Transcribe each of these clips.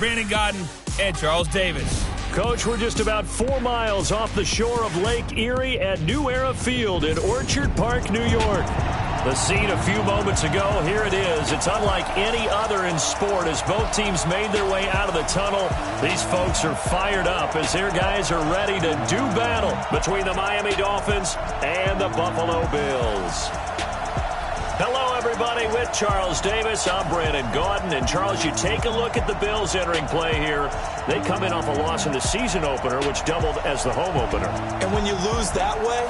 Brandon Gaudin and Charles Davis. Coach, we're just about 4 miles off the shore of Lake Erie at New Era Field in Orchard Park, New York. The scene a few moments ago, here it is. It's unlike any other in sport as both teams made their way out of the tunnel. These folks are fired up as their guys are ready to do battle between the Miami Dolphins and the Buffalo Bills. Hello, everybody. With Charles Davis, I'm Brandon Gaudin. And, Charles, you take a look at the Bills entering play here. They come in off a loss in the season opener, which doubled as the home opener. And when you lose that way,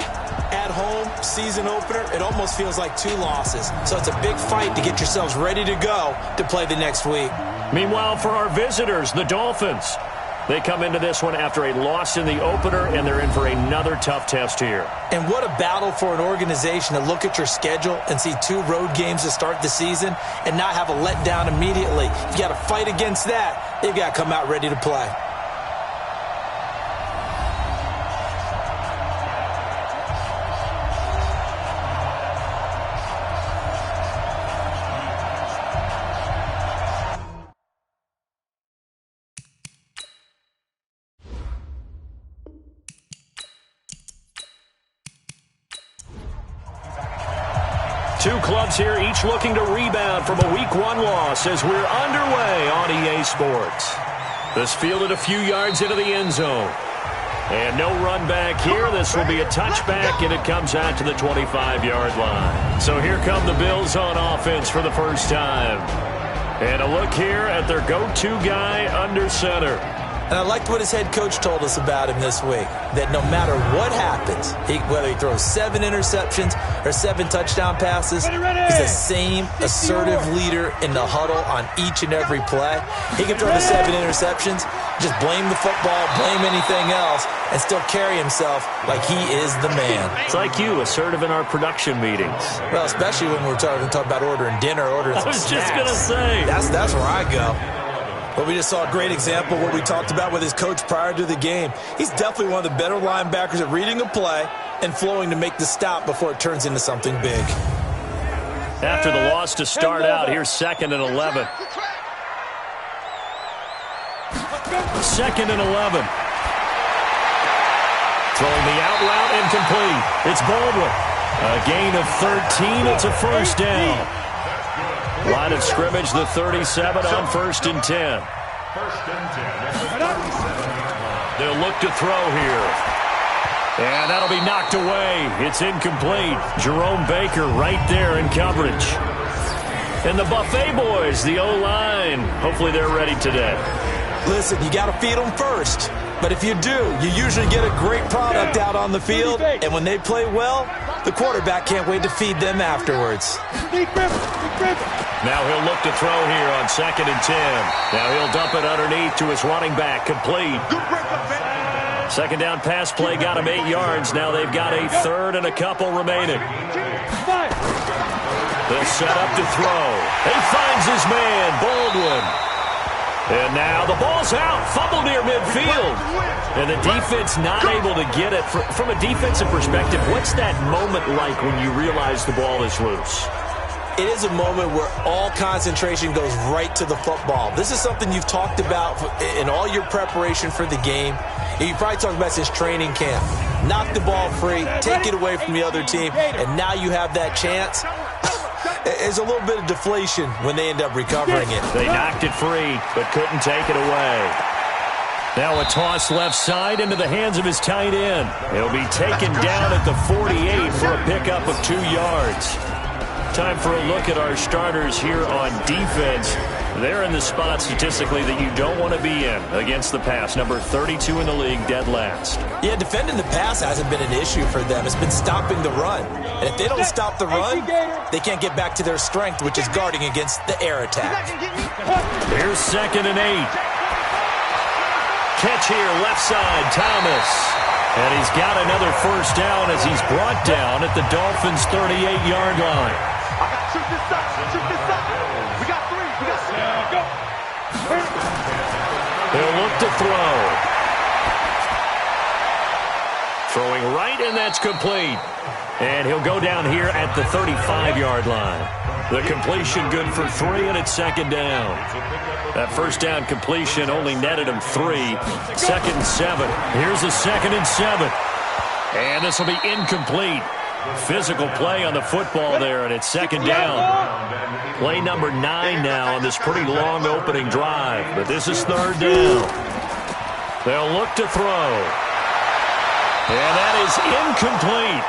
at home, season opener, it almost feels like 2 losses. So it's a big fight to get yourselves ready to go to play the next week. Meanwhile, for our visitors, the Dolphins, they come into this one after a loss in the opener, and they're in for another tough test here. And what a battle for an organization to look at your schedule and see 2 road games to start the season and not have a letdown immediately. You got to fight against that. They've got to come out ready to play. Two clubs here, each looking to rebound from a Week 1 loss as we're underway on EA Sports. This fielded a few yards into the end zone. And no run back here. This will be a touchback, and it comes out to the 25-yard line. So here come the Bills on offense for the first time. And a look here at their go-to guy under center. And I liked what his head coach told us about him this week, that no matter what happens, whether he throws 7 interceptions or 7 touchdown passes, he's the same assertive leader in the huddle on each and every play. He can throw the 7 interceptions, just blame the football, blame anything else, and still carry himself like he is the man. It's like you, assertive in our production meetings. Well, especially when we're talking about ordering dinner, ordering some snacks. I was just going to say. That's where I go. But we just saw a great example of what we talked about with his coach prior to the game. He's definitely one of the better linebackers at reading a play and flowing to make the stop before it turns into something big. After the loss to start out, here's 2nd and 11. 2nd and 11. Throwing the out route incomplete. It's Baldwin. A gain of 13. It's a first down. Line of scrimmage, the 37 on 1st and 10. They'll look to throw here. And that'll be knocked away. It's incomplete. Jerome Baker right there in coverage. And the Buffet boys, the O-line, hopefully they're ready today. Listen, you got to feed them first. But if you do, you usually get a great product out on the field. And when they play well, the quarterback can't wait to feed them afterwards. Now he'll look to throw here on 2nd and 10. Now he'll dump it underneath to his running back, complete. 2nd down pass play got him 8 yards. Now they've got a 3rd and a couple remaining. They'll set up to throw. He finds his man, Baldwin. And now the ball's out. Fumble near midfield. And the defense not able to get it. From a defensive perspective, what's that moment like when you realize the ball is loose? It is a moment where all concentration goes right to the football. This is something you've talked about in all your preparation for the game. You probably talked about since training camp. Knock the ball free, take it away from the other team, and now you have that chance. There's a little bit of deflation when they end up recovering it. They knocked it free, but couldn't take it away. Now a toss left side into the hands of his tight end. He'll be taken down at the 48 for a pickup of 2 yards. Time for a look at our starters here on defense. They're in the spot statistically that you don't want to be in against the pass. Number 32 in the league, dead last. Yeah, defending the pass hasn't been an issue for them. It's been stopping the run. And if they don't stop the run, they can't get back to their strength, which is guarding against the air attack. Here's 2nd and 8. Catch here, left side, Thomas. And he's got another first down as he's brought down at the Dolphins' 38-yard line. Shoot this side. We got 3. We got 3. Go. He'll look to throw. Throwing right, and that's complete. And he'll go down here at the 35-yard line. The completion good for 3, and it's second down. That first down completion only netted him 3. Second and 7. Here's a second and 7. And this will be incomplete. Physical play on the football there, and it's second down. Play number 9 now on this pretty long opening drive. But this is third down. They'll look to throw. And that is incomplete.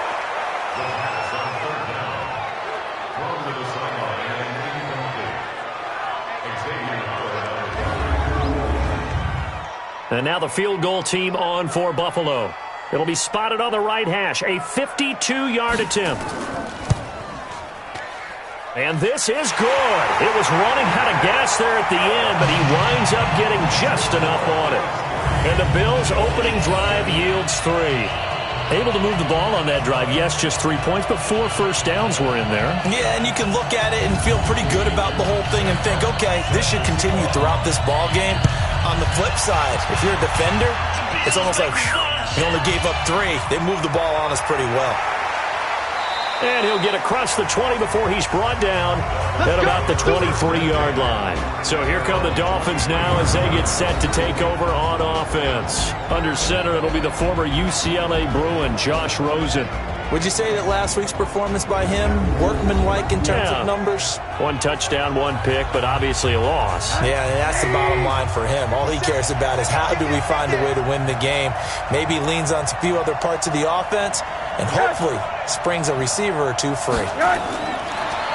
And now the field goal team on for Buffalo. It'll be spotted on the right hash. A 52-yard attempt. And this is good. It was running out of gas there at the end, but he winds up getting just enough on it. And the Bills' opening drive yields 3. Able to move the ball on that drive. Yes, just 3 points, but 4 first downs were in there. Yeah, and you can look at it and feel pretty good about the whole thing and think, okay, this should continue throughout this ball game. On the flip side, if you're a defender, it's almost like he only gave up 3. They moved the ball on us pretty well. And he'll get across the 20 before he's brought down at about the 23-yard line. So here come the Dolphins now as they get set to take over on offense. Under center, it'll be the former UCLA Bruin, Josh Rosen. Would you say that last week's performance by him, workmanlike in terms of numbers? 1 touchdown, 1 pick, but obviously a loss. Yeah, and that's the bottom line for him. All he cares about is how do we find a way to win the game. Maybe leans on a few other parts of the offense, and hopefully springs a receiver or 2 free.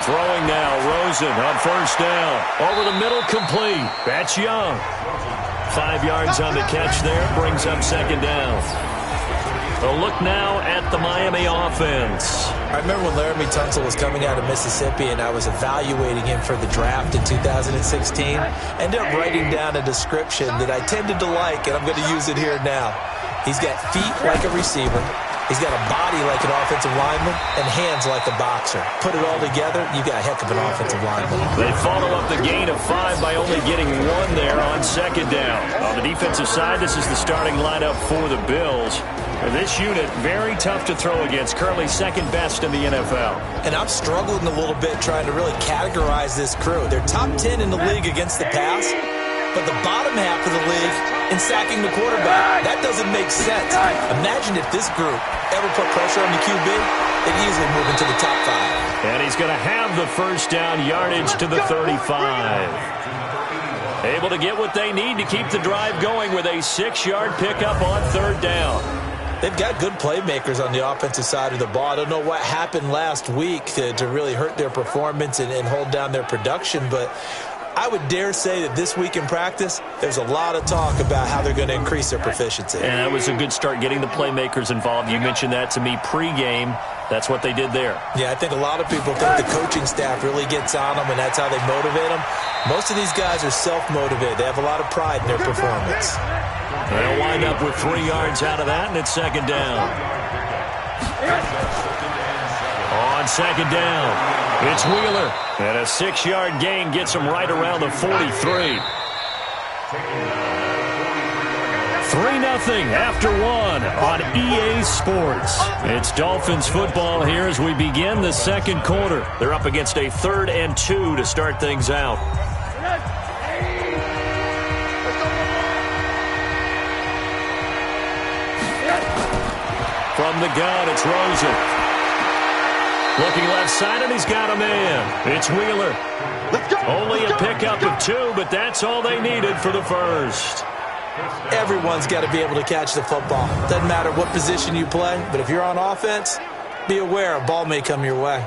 Throwing now, Rosen on first down. Over the middle, complete. That's Young. 5 yards on the catch there, brings up second down. A look now at the Miami offense. I remember when Laramie Tunsil was coming out of Mississippi and I was evaluating him for the draft in 2016. Ended up writing down a description that I tended to like, and I'm going to use it here now. He's got feet like a receiver. He's got a body like an offensive lineman and hands like a boxer. Put it all together, you got a heck of an offensive lineman. They follow up the gain of 5 by only getting 1 there on second down. On the defensive side, this is the starting lineup for the Bills. This unit, very tough to throw against, currently second best in the NFL. And I'm struggling a little bit trying to really categorize this crew. They're top 10 in the league against the pass, but the bottom half of the league in sacking the quarterback. That doesn't make sense. Imagine if this group ever put pressure on the QB, they'd easily move into the top 5. And he's going to have the first down yardage to the 35. Able to get what they need to keep the drive going with a 6-yard pickup on third down. They've got good playmakers on the offensive side of the ball. I don't know what happened last week to really hurt their performance and hold down their production, but I would dare say that this week in practice, there's a lot of talk about how they're going to increase their proficiency. And that was a good start getting the playmakers involved. You mentioned that to me pregame. That's what they did there. Yeah, I think a lot of people think the coaching staff really gets on them, and that's how they motivate them. Most of these guys are self-motivated. They have a lot of pride in their performance. They'll wind up with 3 yards out of that, and it's second down. On second down, it's Wheeler. And a 6-yard gain gets him right around the 43. 3-0 after 1 on EA Sports. It's Dolphins football here as we begin the second quarter. They're up against a 3rd and 2 to start things out. From the gun, it's Rosen. Looking left side, and he's got a man. It's Wheeler. Let's go. Only a pickup of 2, but that's all they needed for the first. Everyone's got to be able to catch the football. Doesn't matter what position you play, but if you're on offense, be aware a ball may come your way.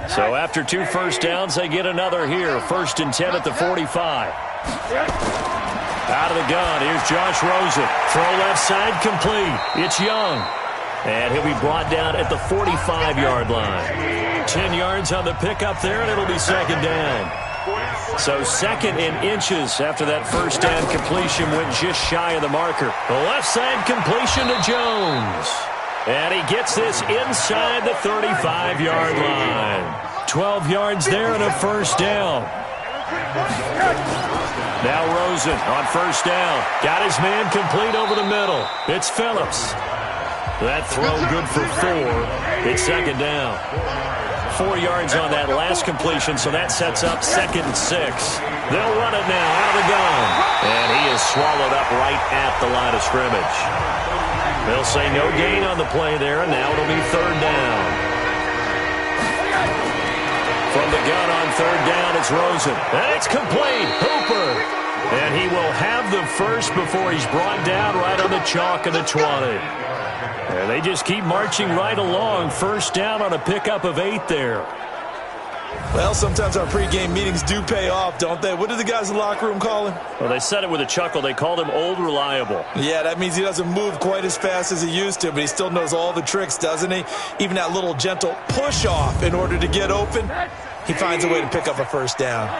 So after 2 first downs, they get another here. 1st and 10 at the 45. Out of the gun, here's Josh Rosen. Throw left side, complete. It's Young. And he'll be brought down at the 45-yard line. 10 yards on the pickup there, and it'll be second down. So 2nd and inches after that first down completion went just shy of the marker. The left side completion to Jones. And he gets this inside the 35-yard line. 12 yards there and a first down. Now Rosen on first down. Got his man complete over the middle. It's Phillips. That throw good for 4. It's second down. 4 yards on that last completion, so that sets up 2nd and 6. They'll run it now out of the gun. And he is swallowed up right at the line of scrimmage. They'll say no gain on the play there, and now it'll be 3rd down. From the gun on 3rd down, it's Rosen. And it's complete. Hooper. And he will have the first before he's brought down right on the chalk of the 20. And they just keep marching right along. 1st down on a pickup of 8 there. Well, sometimes our pregame meetings do pay off, don't they? What do the guys in the locker room call him? Well, they said it with a chuckle. They called him Old Reliable. Yeah, that means he doesn't move quite as fast as he used to, but he still knows all the tricks, doesn't he? Even that little gentle push-off in order to get open. He finds a way to pick up a 1st down.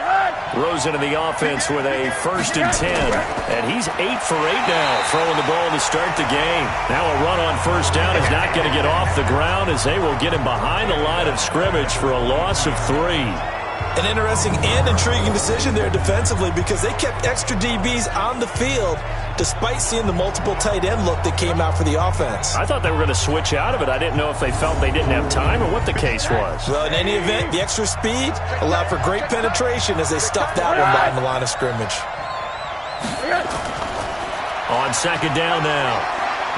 Rosen in the offense with a 1st and 10. And he's 8 for 8 now, throwing the ball to start the game. Now a run on 1st down is not going to get off the ground as they will get him behind the line of scrimmage for a loss of 3. An interesting and intriguing decision there defensively because they kept extra DBs on the field despite seeing the multiple tight end look that came out for the offense. I thought they were going to switch out of it. I didn't know if they felt they didn't have time or what the case was. Well, in any event, the extra speed allowed for great penetration as they stuffed that one behind the line of scrimmage. On 2nd down now,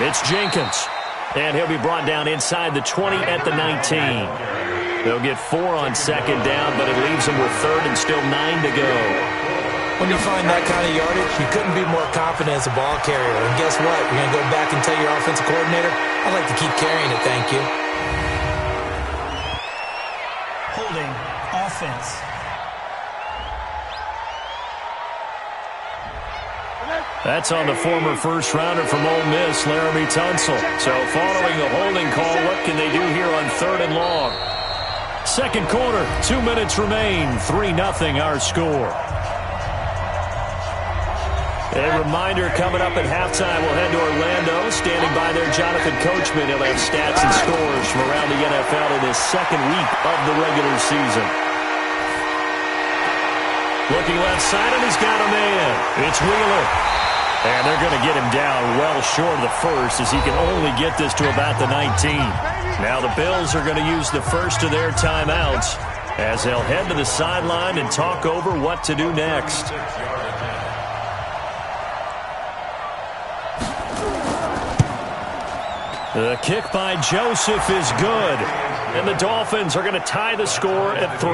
it's Jenkins. And he'll be brought down inside the 20 at the 19. They'll get 4 on 2nd down, but it leaves them with 3rd and still 9 to go. When you find that kind of yardage, you couldn't be more confident as a ball carrier. And guess what? You're going to go back and tell your offensive coordinator, I'd like to keep carrying it, thank you. Holding offense. That's on the former first-rounder from Ole Miss, Laramie Tunsil. So following the holding call, what can they do here on 3rd and long? 2nd quarter, 2 minutes remain, 3-0 our score. A reminder coming up at halftime, we'll head to Orlando. Standing by there, Jonathan Coachman. He'll have stats and scores from around the NFL in his 2nd week of the regular season. Looking left side, and he's got a man. It's Wheeler. And they're going to get him down well short of the 1st as he can only get this to about the 19. Now the Bills are going to use the first of their timeouts as they'll head to the sideline and talk over what to do next. The kick by Joseph is good. And the Dolphins are going to tie the score at 3.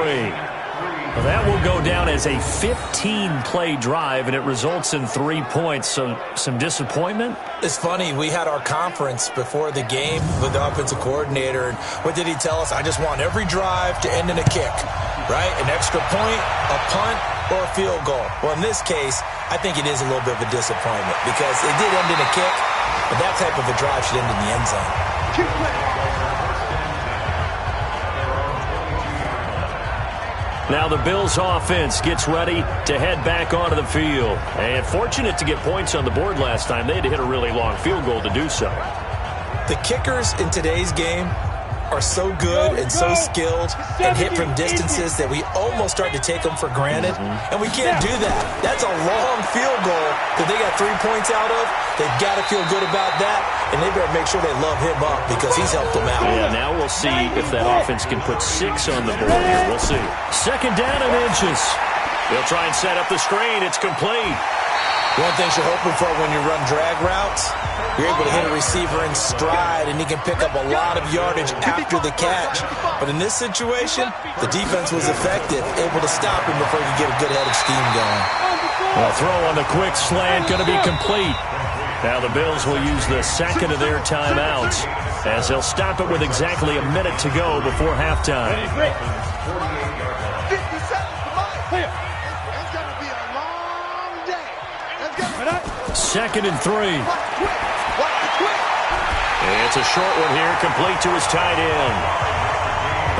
Well, that will go down as a 15-play drive, and it results in 3 points. So some disappointment? It's funny. We had our conference before the game with the offensive coordinator, and what did he tell us? I just want every drive to end in a kick, right? An extra point, a punt, or a field goal. Well, in this case, I think it is a little bit of a disappointment because it did end in a kick, but that type of a drive should end in the end zone. Now the Bills offense gets ready to head back onto the field. And fortunate to get points on the board last time. They had to hit a really long field goal to do so. The kickers in today's game are so good and so skilled and hit from distances that we almost start to take them for granted. And we can't do that. That's a long field goal that they got 3 points out of. They've got to feel good about that, and they better make sure they love him up because he's helped them out. Yeah, now we'll see if that offense can put 6 on the board here. We'll see. 2nd down and inches. They'll try and set up the screen. It's complete. One thing you're hoping for when you run drag routes, you're able to hit a receiver in stride, and he can pick up a lot of yardage after the catch. But in this situation, the defense was effective, able to stop him before he could get a good head of steam going. A throw on the quick slant going to be complete. Now the Bills will use the 2nd of their timeouts as they'll stop it with exactly a minute to go before halftime. 2nd and 3. It's a short one here, complete to his tight end.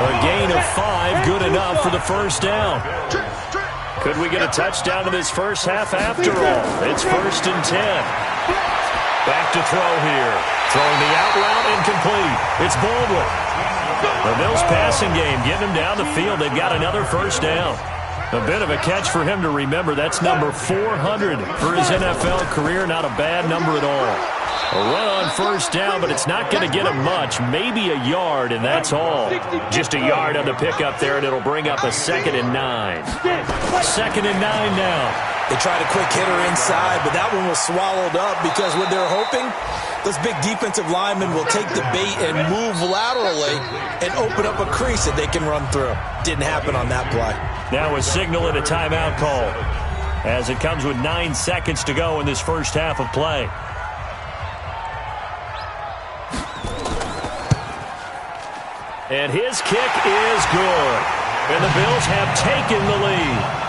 A gain of 5, good enough for the 1st down. Could we get a touchdown in this first half after all? It's 1st and 10. Back to throw here. Throwing the out route incomplete. It's Baldwin. The Bills passing game getting them down the field. They've got another 1st down. A bit of a catch for him to remember. That's number 400 for his NFL career. Not a bad number at all. A run on first down, but it's not going to get him much. Maybe a yard, and that's all. Just a yard on the pickup there, and it'll bring up a 2nd and 9. 2nd and 9 now. They tried a quick hitter inside, but that one was swallowed up because what they're hoping, those big defensive linemen will take the bait and move laterally and open up a crease that they can run through. Didn't happen on that play. Now a signal and a timeout call as it comes with 9 seconds to go in this first half of play. And his kick is good. And the Bills have taken the lead.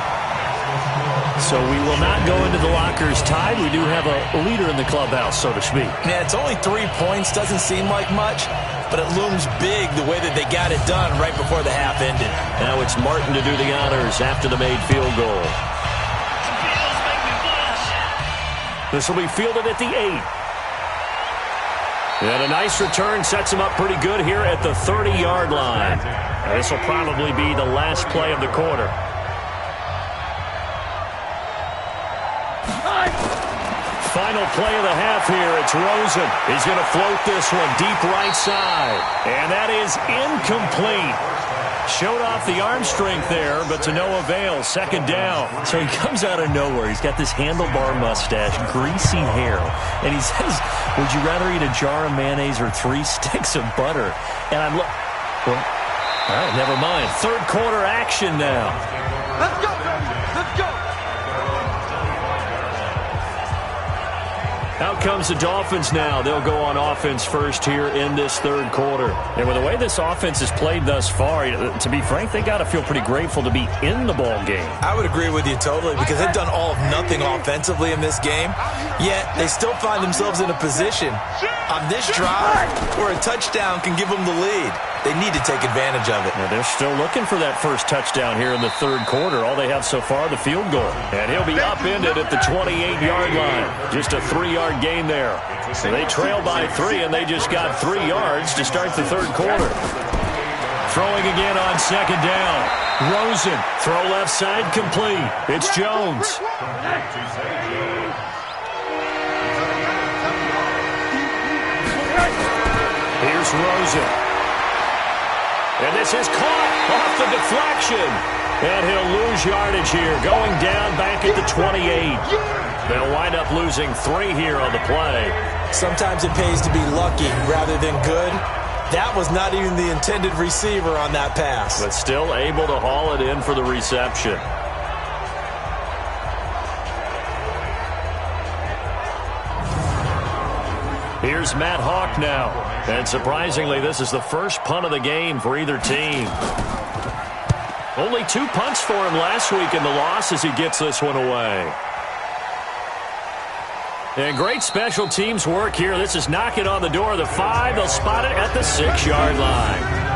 So we will not go into the lockers tied. We do have a leader in the clubhouse, so to speak. Yeah, it's only 3 points. Doesn't seem like much, but it looms big the way that they got it done right before the half ended. Now it's Martin to do the honors after the made field goal. This will be fielded at the 8. And a nice return sets him up pretty good here at the 30-yard line. This will probably be the last play of the quarter. Final play of the half here. It's Rosen. He's going to float this one deep right side. And that is incomplete. Showed off the arm strength there, but to no avail. 2nd down. So he comes out of nowhere. He's got this handlebar mustache, greasy hair. And he says, would you rather eat a jar of mayonnaise or 3 sticks of butter? And I'm well, all right, never mind. 3rd quarter action now. Let's go, baby. Let's go. Out comes the Dolphins now. They'll go on offense first here in this 3rd quarter. And with the way this offense has played thus far, to be frank, they got to feel pretty grateful to be in the ball game. I would agree with you totally because they've done all of nothing offensively in this game, yet they still find themselves in a position on this drive where a touchdown can give them the lead. They need to take advantage of it. Now they're still looking for that first touchdown here in the 3rd quarter. All they have so far, the field goal. And he'll be upended at the 28-yard line. Just a 3-yard gain there. So they trail by 3, and they just got 3 yards to start the 3rd quarter. Throwing again on 2nd down. Rosen, throw left side complete. It's Jones. Here's Rosen. And this is caught off the deflection. And he'll lose yardage here, going down back at the 28. They'll wind up losing 3 here on the play. Sometimes it pays to be lucky rather than good. That was not even the intended receiver on that pass. But still able to haul it in for the reception. Here's Matt Hawk now. And surprisingly, this is the first punt of the game for either team. Only 2 punts for him last week in the loss as he gets this one away. And great special teams work here. This is knocking on the door of the 5. They'll spot it at the 6-yard line.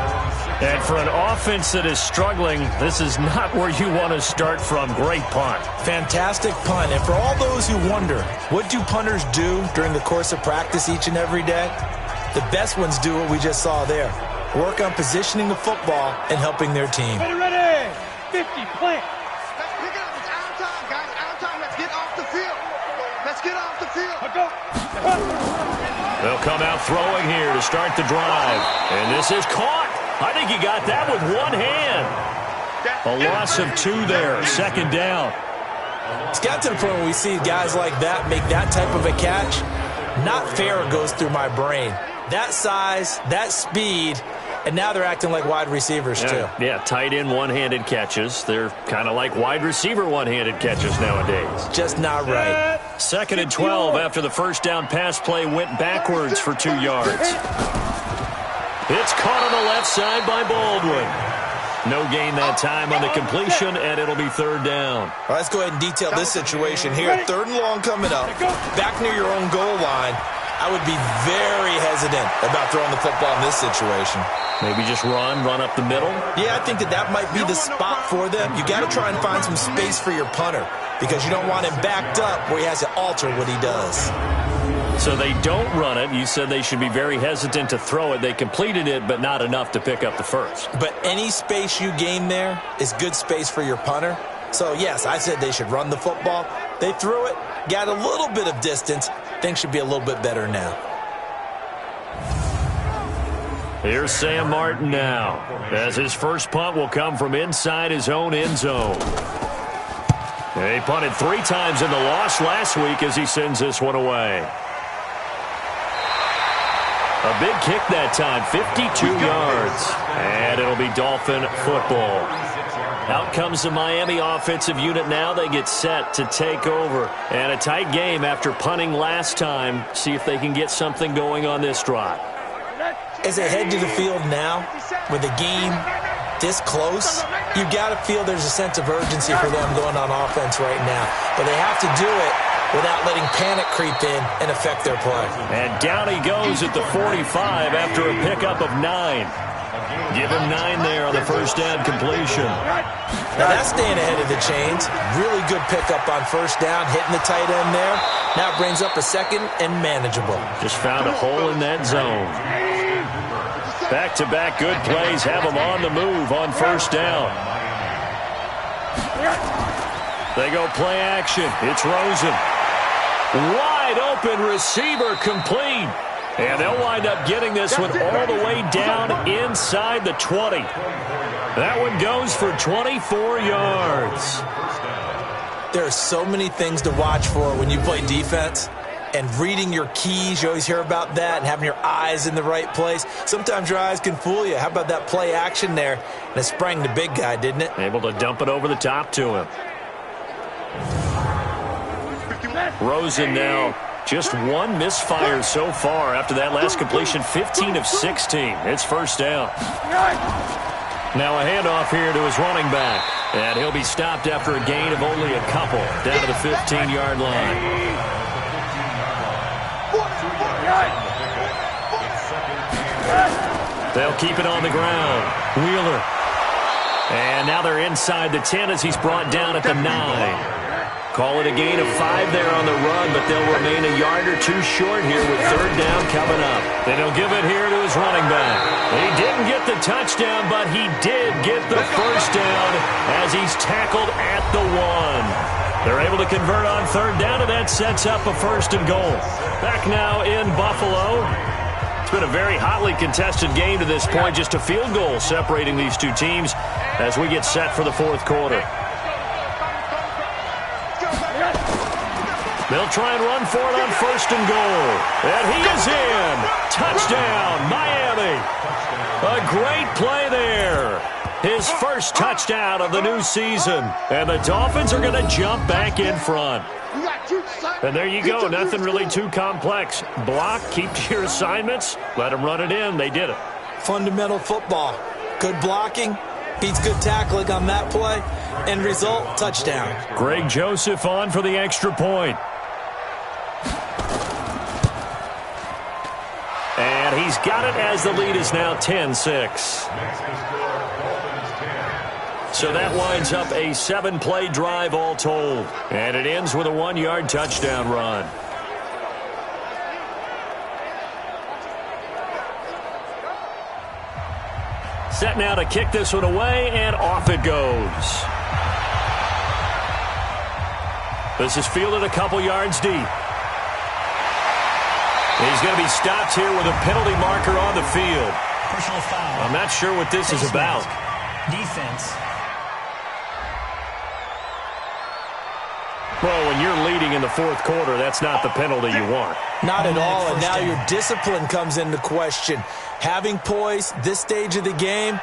And for an offense that is struggling, this is not where you want to start from. Great punt. Fantastic punt. And for all those who wonder, what do punters do during the course of practice each and every day? The best ones do what we just saw there. Work on positioning the football and helping their team. Ready. 50, plant. Let's pick it up. It's our time, guys. Our time. Let's get off the field. Let's get off the field. Let's go. They'll come out throwing here to start the drive. And this is caught. I think he got that with one hand. A loss of 2 there. 2nd down. It's got to the point where we see guys like that make that type of a catch. Not fair goes through my brain. That size, that speed, and now they're acting like wide receivers too. Yeah, tight end one-handed catches. They're kind of like wide receiver one-handed catches nowadays. Just not right. 2nd and 12 after the first down pass play went backwards for 2 yards. It's caught on the left side by Baldwin. No gain that time on the completion, and it'll be 3rd down. All right, let's go ahead and detail this situation here. 3rd and long coming up. Back near your own goal line. I would be very hesitant about throwing the football in this situation. Maybe just run up the middle? Yeah, I think that might be the spot for them. You got to try and find some space for your punter because you don't want him backed up where he has to alter what he does. So they don't run it. You said they should be very hesitant to throw it. They completed it, but not enough to pick up the first. But any space you gain there is good space for your punter. So, yes, I said they should run the football. They threw it, got a little bit of distance. Things should be a little bit better now. Here's Sam Martin now, as his first punt will come from inside his own end zone. He punted 3 times in the loss last week as he sends this one away. A big kick that time, 52 yards. And it'll be Dolphin football. Out comes the Miami offensive unit now. They get set to take over. And a tight game after punting last time. See if they can get something going on this drive. As they head to the field now, with the game this close, you got to feel there's a sense of urgency for them going on offense right now. But they have to do it without letting panic creep in and affect their play. And down he goes at the 45 after a pickup of 9. Give him 9 there on the first down completion. Now that's staying ahead of the chains. Really good pickup on first down, hitting the tight end there. Now it brings up a second and manageable. Just found a hole in that zone. Back-to-back good plays have them on the move on first down. They go play action. It's Rosen. Wide open receiver complete. And they'll wind up getting this one all the way down inside the 20. That one goes for 24 yards. There are so many things to watch for when you play defense. And reading your keys, you always hear about that, and having your eyes in the right place. Sometimes your eyes can fool you. How about that play action there? And it sprang the big guy, didn't it? Able to dump it over the top to him. Rosen now, just 1 misfire so far after that last completion, 15 of 16. It's first down. Now a handoff here to his running back. And he'll be stopped after a gain of only a couple down to the 15-yard line. They'll keep it on the ground. Wheeler. And now they're inside the 10 as he's brought down at the 9. Call it a gain of 5 there on the run, but they'll remain a yard or 2 short here with third down coming up. Then he'll give it here to his running back. He didn't get the touchdown, but he did get the first down as he's tackled at the 1. They're able to convert on third down, and that sets up a first and goal. Back now in Buffalo. It's been a very hotly contested game to this point. Just a field goal separating these two teams as we get set for the fourth quarter. They'll try and run for it on first and goal. And he is in. Touchdown, Miami. A great play there. His first touchdown of the new season. And the Dolphins are going to jump back in front. And there you go. Nothing really too complex. Block, keep to your assignments, let them run it in. They did it. Fundamental football. Good blocking. Beats good tackling on that play. End result, touchdown. Greg Joseph on for the extra point. And he's got it as the lead is now 10-6. So that winds up a 7-play drive all told. And it ends with a 1-yard touchdown run. Set now to kick this one away, and off it goes. This is fielded a couple yards deep. He's going to be stopped here with a penalty marker on the field. Personal foul. I'm not sure what this is about. Defense. Well, when you're leading in the fourth quarter, that's not the penalty you want. Not at all, and now your discipline comes into question. Having poise this stage of the game,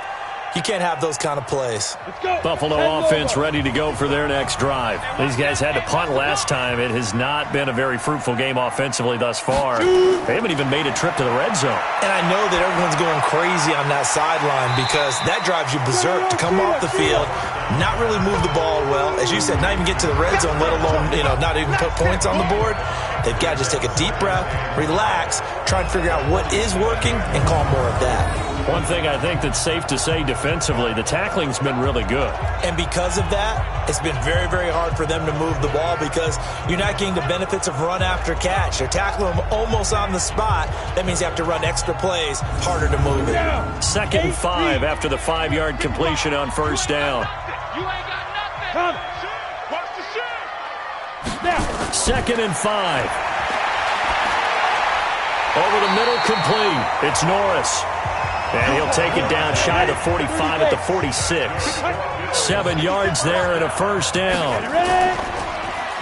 you can't have those kind of plays. Buffalo offense ready to go for their next drive. These guys had to punt last time. It has not been a very fruitful game offensively thus far. They haven't even made a trip to the red zone. And I know that everyone's going crazy on that sideline because that drives you berserk to come off the field, not really move the ball well. As you said, not even get to the red zone, let alone, not even put points on the board. They've got to just take a deep breath, relax, try and figure out what is working, and call more of that. One thing I think that's safe to say defensively, the tackling's been really good. And because of that, it's been very, very hard for them to move the ball because you're not getting the benefits of run after catch. They're tackling them almost on the spot. That means you have to run extra plays, harder to move it. 2nd and 5 after the 5-yard completion on first down. You ain't got nothing. 2nd and 5. Over the middle, complete. It's Norris. And he'll take it down shy of the 45 at the 46. 7 yards there and a first down.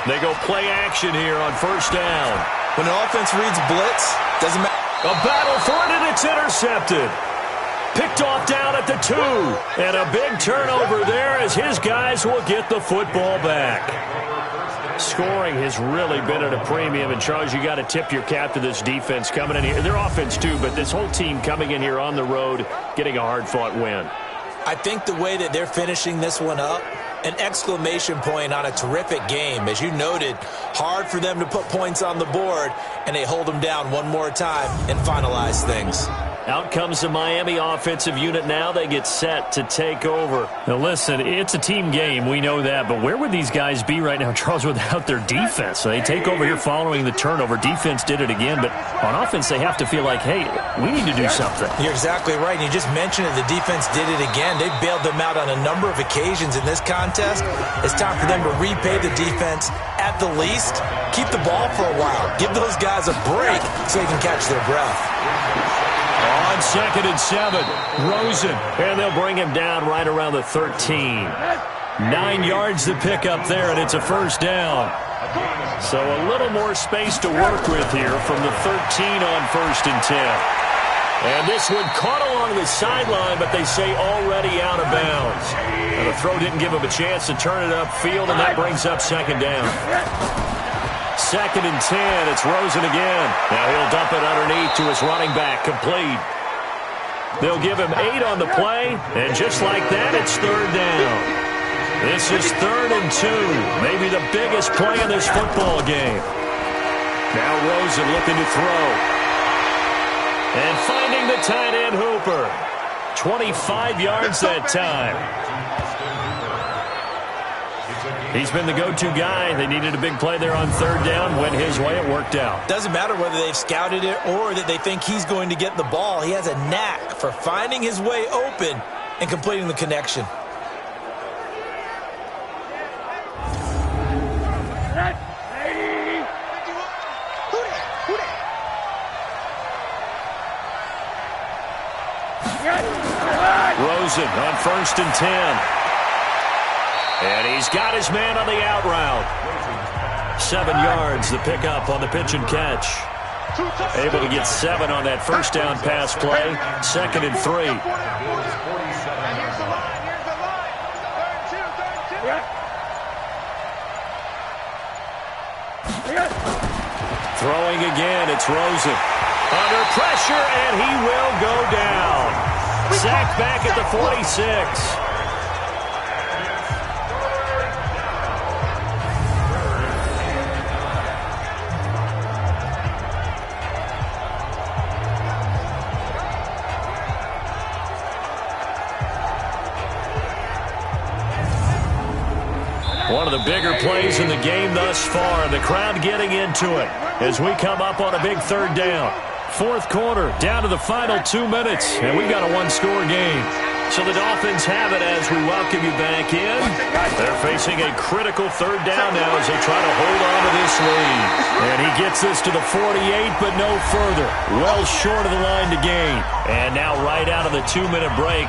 They go play action here on first down. When the offense reads blitz, doesn't matter. A battle for it, and it's intercepted. Picked off down at the 2. And a big turnover there as his guys will get the football back. Scoring has really been at a premium. And, Charles, you got to tip your cap to this defense coming in here. Their offense, too, but this whole team coming in here on the road, getting a hard-fought win. I think the way that they're finishing this one up, an exclamation point on a terrific game. As you noted, hard for them to put points on the board, and they hold them down one more time and finalize things. Out comes the Miami offensive unit now. They get set to take over. Now, listen, it's a team game. We know that. But where would these guys be right now, Charles, without their defense? So they take over here following the turnover. Defense did it again. But on offense, they have to feel like, hey, we need to do something. You're exactly right. And you just mentioned it. The defense did it again. They bailed them out on a number of occasions in this contest. It's time for them to repay the defense at the least. Keep the ball for a while. Give those guys a break so they can catch their breath. On 2nd and 7, Rosen. And they'll bring him down right around the 13. 9 yards to pick up there, and it's a first down. So a little more space to work with here from the 13 on 1st and 10. And this one caught along the sideline, but they say already out of bounds. And the throw didn't give him a chance to turn it upfield, and that brings up 2nd down. 2nd and 10, it's Rosen again. Now he'll dump it underneath to his running back, complete. They'll give him 8 on the play, and just like that, it's 3rd down. This is 3rd and 2, maybe the biggest play in this football game. Now Rosen looking to throw. And finding the tight end Hooper. 25 yards that time. He's been the go-to guy. They needed a big play there on 3rd down. Went his way. It worked out. Doesn't matter whether they've scouted it or that they think he's going to get the ball. He has a knack for finding his way open and completing the connection. Rosen on 1st and 10. And he's got his man on the out route. 7 yards, the pickup on the pitch and catch. Able to get 7 on that first down pass play. 2nd and 3. Throwing again, it's Rosen. Under pressure, and he will go down. Sacked back at the 46. One of the bigger plays in the game thus far. The crowd getting into it as we come up on a big 3rd down. 4th quarter, down to the final 2 minutes, and we've got a 1-score game. So the Dolphins have it as we welcome you back in. They're facing a critical 3rd down now as they try to hold on to this lead. And he gets this to the 48, but no further. Well short of the line to gain. And now right out of the 2-minute break,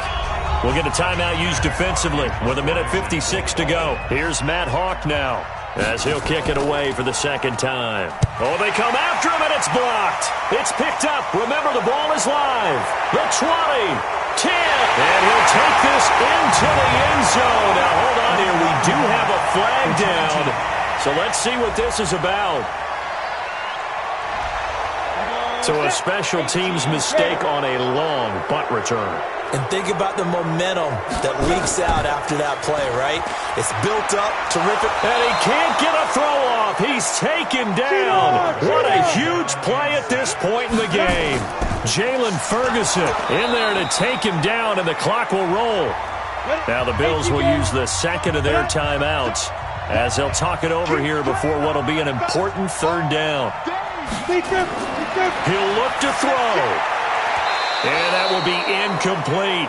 we'll get a timeout used defensively with 1:56 to go. Here's Matt Hawk now as he'll kick it away for the 2nd time. Oh, they come after him, and it's blocked. It's picked up. Remember, the ball is live. The 20, 10, and he'll take this into the end zone. Now, hold on here. We do have a flag down, so let's see what this is about. So a special teams mistake on a long bunt return. And think about the momentum that leaks out after that play, right? It's built up, terrific. And he can't get a throw off. He's taken down. What a huge play at this point in the game. Jalen Ferguson in there to take him down, and the clock will roll. Now the Bills will use the 2nd of their timeouts as they'll talk it over here before what will be an important 3rd down. He'll look to throw. And that will be incomplete.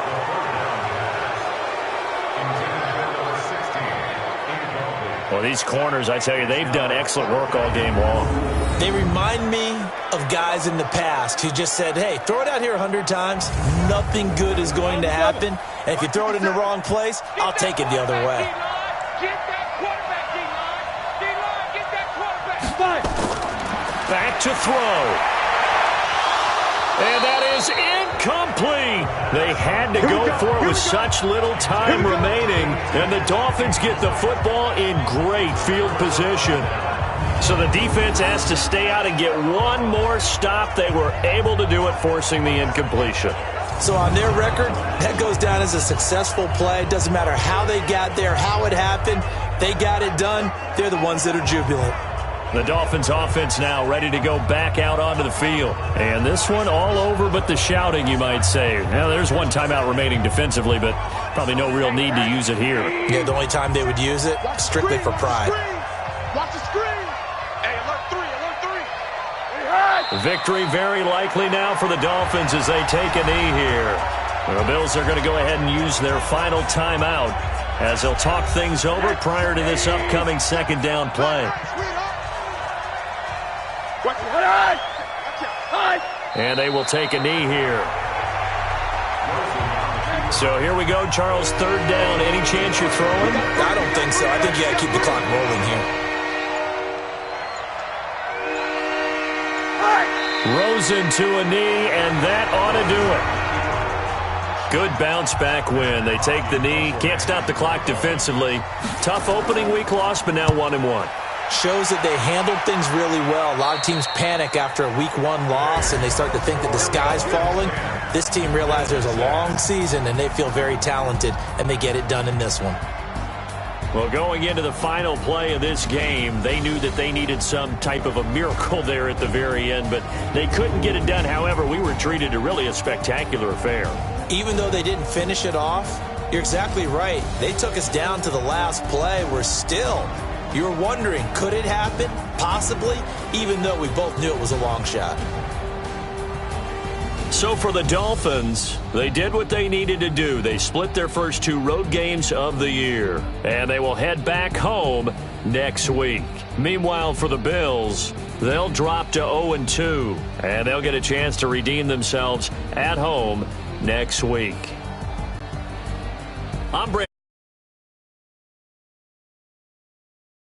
Well, these corners, I tell you, they've done excellent work all game long. They remind me of guys in the past who just said, hey, throw it out here 100 times. Nothing good is going to happen. And if you throw it in the wrong place, I'll take it the other way. Back to throw. And that is incomplete. They had to go for it with such little time remaining. And the Dolphins get the football in great field position. So the defense has to stay out and get one more stop. They were able to do it, forcing the incompletion. So on their record, that goes down as a successful play. It doesn't matter how they got there, how it happened. They got it done. They're the ones that are jubilant. The Dolphins offense now ready to go back out onto the field. And this one all over but the shouting, you might say. Now, there's one timeout remaining defensively, but probably no real need to use it here. Yeah, the only time they would use it, strictly for pride. Watch the screen. Hey, alert three. Victory very likely now for the Dolphins as they take a knee here. The Bills are going to go ahead and use their final timeout as they'll talk things over prior to this upcoming second down play. And they will take a knee here. So here we go, Charles, third down. Any chance you're throwing? I don't think so. I think you got to keep the clock rolling here. Rosen to a knee, and that ought to do it. Good bounce-back win. They take the knee. Can't stop the clock defensively. Tough opening week loss, but now 1-1. Shows that they handled things really well. A lot of teams panic after a week 1 loss, and they start to think that the sky's falling. This team realizes there's a long season, and they feel very talented, and they get it done in this one. Well, going into the final play of this game, they knew that they needed some type of a miracle there at the very end, but they couldn't get it done. However, we were treated to really a spectacular affair. Even though they didn't finish it off, you're exactly right. They took us down to the last play. We're still... You're wondering, could it happen? Possibly, even though we both knew it was a long shot. So for the Dolphins, they did what they needed to do. They split their first 2 road games of the year, and they will head back home next week. Meanwhile, for the Bills, they'll drop to 0-2, and they'll get a chance to redeem themselves at home next week. I'm Brandon.